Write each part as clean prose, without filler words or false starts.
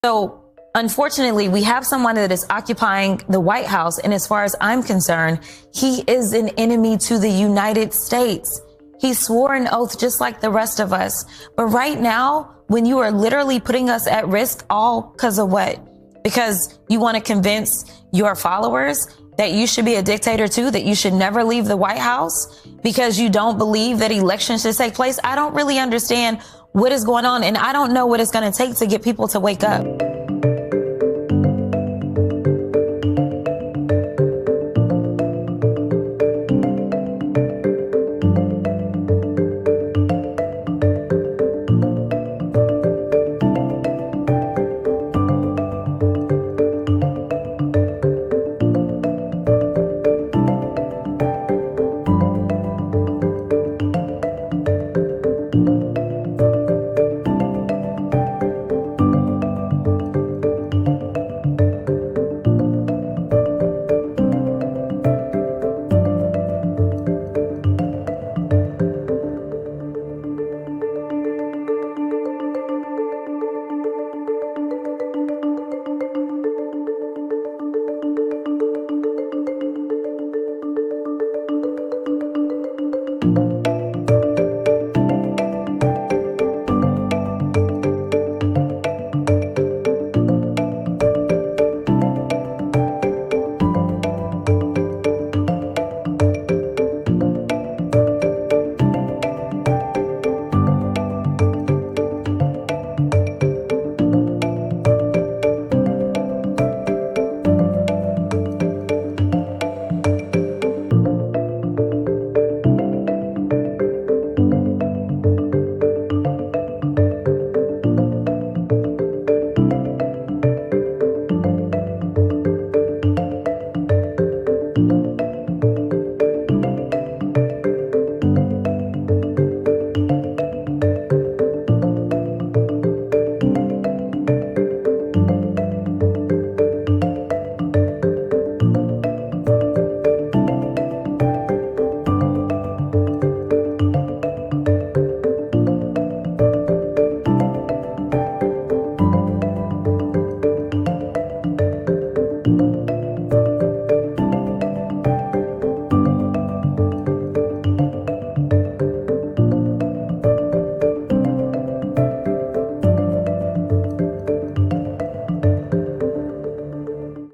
So unfortunately, we have someone that is occupying the White House. And as far as I'm concerned, he is an enemy to the United States. He swore an oath just like the rest of us. But right now, when you are literally putting us at risk, all because of what? Because you want to convince your followers that you should be a dictator too, that you should never leave the White House because you don't believe that elections should take place. I don't really understand what is going on, and I don't know what it's going to take to get people to wake up.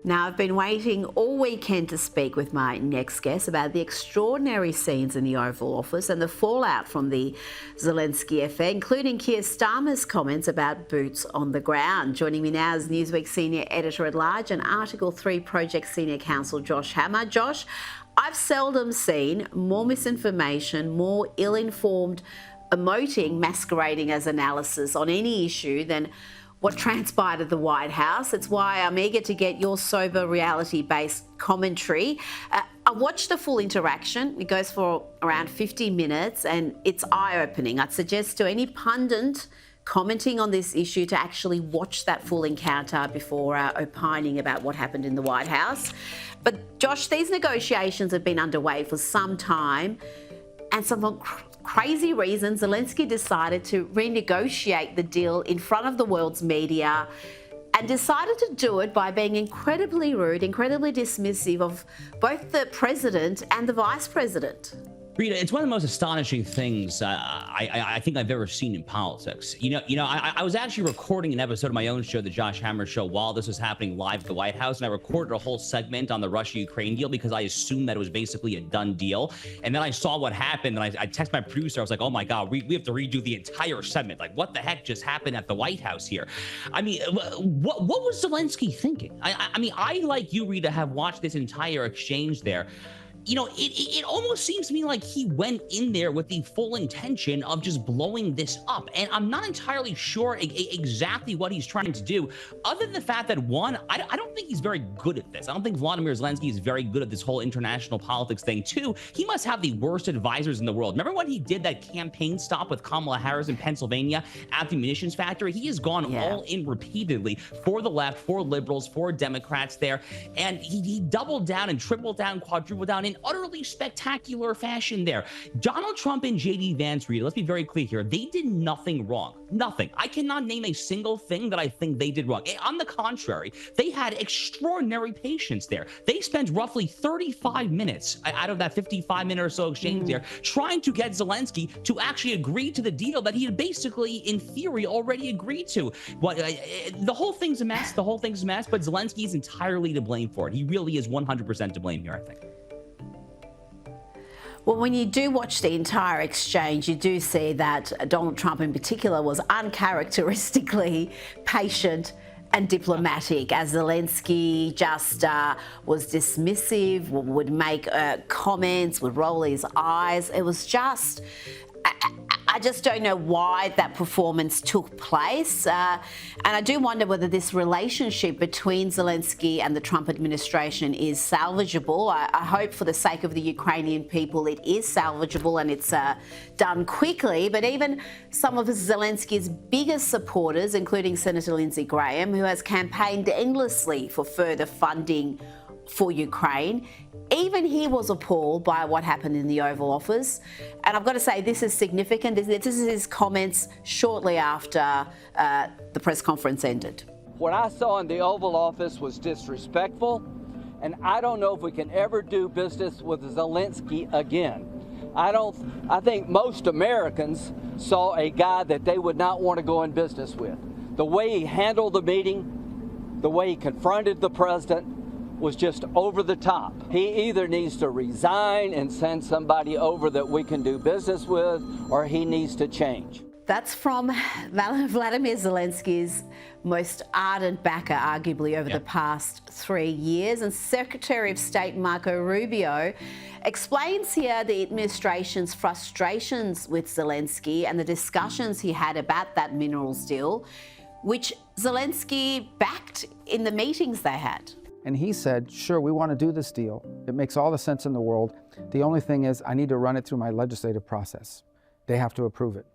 I've been waiting all weekend to speak with my next guest about the extraordinary scenes in the Oval Office and the fallout from the Zelenskyy affair, including Keir Starmer's comments about boots on the ground. Joining me now is Newsweek Senior Editor-at-Large and Article 3 Project Senior Counsel Josh Hammer. Josh, I've seldom seen more misinformation, more ill-informed emoting masquerading as analysis on any issue than what transpired at the White House. It's why I'm eager to get your sober, reality-based commentary. I watched the full interaction. It goes for around 50 minutes and it's eye-opening. I'd suggest to any pundit commenting on this issue to actually watch that full encounter before opining about what happened in the White House. But Josh, these negotiations have been underway for some time, and some crazy reasons, Zelenskyy decided to renegotiate the deal in front of the world's media and decided to do it by being incredibly rude, incredibly dismissive of both the president and the vice president. Rita, it's one of the most astonishing things I think I've ever seen in politics. I was actually recording an episode of my own show, The Josh Hammer Show, while this was happening live at the White House, and I recorded a whole segment on the Russia-Ukraine deal because I assumed that it was basically a done deal. And then I saw what happened, and I texted my producer. I was like, oh my God, we have to redo the entire segment. Like, what the heck just happened at the White House here? I mean, what was Zelenskyy thinking? I mean, I, like you, Rita, have watched this entire exchange there. You know, it almost seems to me like he went in there with the full intention of just blowing this up. And I'm not entirely sure exactly what he's trying to do, other than the fact that, one, I don't think he's very good at this. I don't think Volodymyr Zelenskyy is very good at this whole international politics thing. Two, he must have the worst advisors in the world. Remember when he did that campaign stop with Kamala Harris in Pennsylvania at the munitions factory? He has gone all in repeatedly for the left, for liberals, for Democrats there. And he doubled down and tripled down, quadrupled down in in utterly spectacular fashion there. Donald Trump and JD Vance, Rita, let's be very clear here. They did nothing wrong. Nothing. I cannot name a single thing that I think they did wrong. On the contrary, they had extraordinary patience there. They spent roughly 35 minutes out of that 55-minute or so exchange there trying to get Zelenskyy to actually agree to the deal that he had basically, in theory, already agreed to. The whole thing's a mess. The whole thing's a mess, but Zelenskyy is entirely to blame for it. He really is 100% to blame here, I think. Well, when you do watch the entire exchange, you do see that Donald Trump in particular was uncharacteristically patient and diplomatic, as Zelenskyy just was dismissive, would make comments, would roll his eyes. It was just... I just don't know why that performance took place. And I do wonder whether this relationship between Zelenskyy and the Trump administration is salvageable. I hope for the sake of the Ukrainian people it is salvageable and it's done quickly. But even some of Zelenskyy's biggest supporters, including Senator Lindsey Graham, who has campaigned endlessly for further funding for Ukraine, even he was appalled by what happened in the Oval Office. And I've got to say, this is significant. This is his comments shortly after the press conference ended. What I saw in the Oval Office was disrespectful, and I don't know if we can ever do business with Zelenskyy again. I think most Americans saw a guy that they would not want to go in business with. The way he handled the meeting, the way he confronted the president, was just over the top. He either needs to resign and send somebody over that we can do business with, or he needs to change. That's from Vladimir Zelenskyy's most ardent backer, arguably, over the past 3 years. And Secretary of State Marco Rubio explains here the administration's frustrations with Zelenskyy and the discussions he had about that minerals deal, which Zelenskyy backed in the meetings they had. And he said, sure, we want to do this deal. It makes all the sense in the world. The only thing is I need to run it through my legislative process. They have to approve it.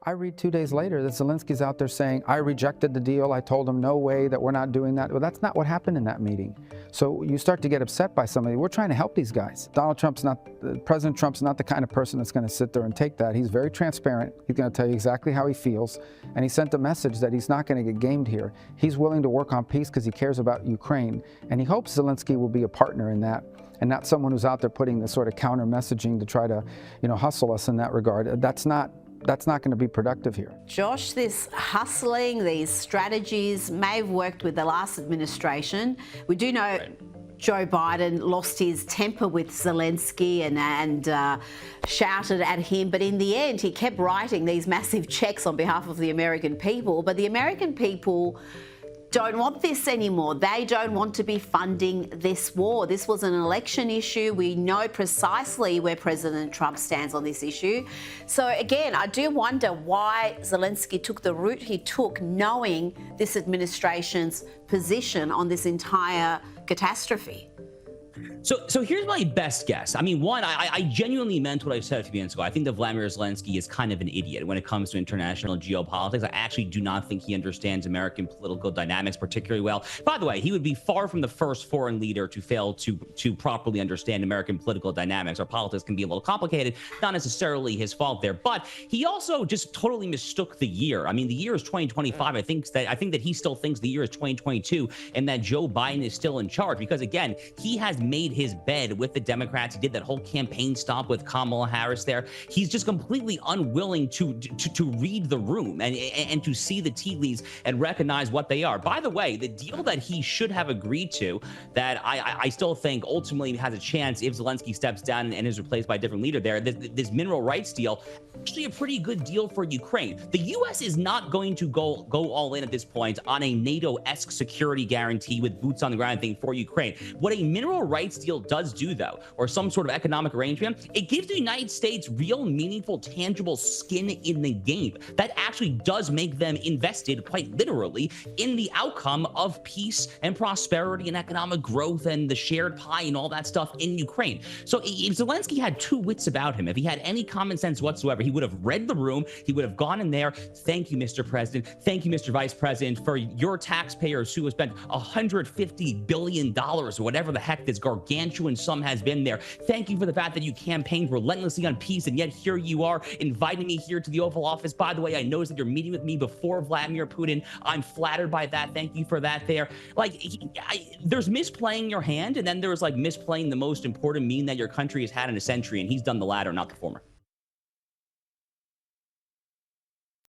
I read 2 days later that Zelenskyy's out there saying, I rejected the deal. I told him, no way, that we're not doing that. Well, that's not what happened in that meeting. So you start to get upset by somebody. We're trying to help these guys. President Trump's not the kind of person that's going to sit there and take that. He's very transparent. He's going to tell you exactly how he feels. And he sent a message that he's not going to get gamed here. He's willing to work on peace because he cares about Ukraine. And he hopes Zelenskyy will be a partner in that, and not someone who's out there putting the sort of counter messaging to try to, hustle us in that regard. That's not going to be productive here. Josh, this hustling, these strategies may have worked with the last administration. We do know Joe Biden lost his temper with Zelenskyy and shouted at him. But in the end, he kept writing these massive checks on behalf of the American people. But the American people don't want this anymore. They don't want to be funding this war. This was an election issue. We know precisely where President Trump stands on this issue. So again, I do wonder why Zelenskyy took the route he took, knowing this administration's position on this entire catastrophe. So here's my best guess. I mean, one, I genuinely meant what I said a few minutes ago. I think that Vladimir Zelenskyy is kind of an idiot when it comes to international geopolitics. I actually do not think he understands American political dynamics particularly well. By the way, he would be far from the first foreign leader to fail to properly understand American political dynamics. Our politics can be a little complicated, not necessarily his fault there. But he also just totally mistook the year. I mean, the year is 2025. I think that he still thinks the year is 2022 and that Joe Biden is still in charge, because again, he has made his bed with the Democrats. He did that whole campaign stop with Kamala Harris there. He's just completely unwilling to read the room and to see the tea leaves and recognize what they are. By the way, the deal that he should have agreed to, that I still think ultimately has a chance if Zelenskyy steps down and is replaced by a different leader there, this mineral rights deal, actually a pretty good deal for Ukraine. The U.S. is not going to go all in at this point on a NATO-esque security guarantee with boots on the ground thing for Ukraine. What a mineral rights deal does do, though, or some sort of economic arrangement, it gives the United States real, meaningful, tangible skin in the game. That actually does make them invested, quite literally, in the outcome of peace and prosperity and economic growth and the shared pie and all that stuff in Ukraine. So if Zelenskyy had two wits about him, if he had any common sense whatsoever, he would have read the room. He would have gone in there. Thank you, Mr. President. Thank you, Mr. Vice President, for your taxpayers who have spent $150 billion or whatever the heck this gargantuan gargantuan sum has been there. Thank you for the fact that you campaigned relentlessly on peace, and yet here you are inviting me here to the Oval Office. By the way, I noticed that you're meeting with me before Vladimir Putin. I'm flattered by that. Thank you for that there. Like, there's misplaying your hand, and then there's like misplaying the most important mean that your country has had in a century, and he's done the latter, not the former.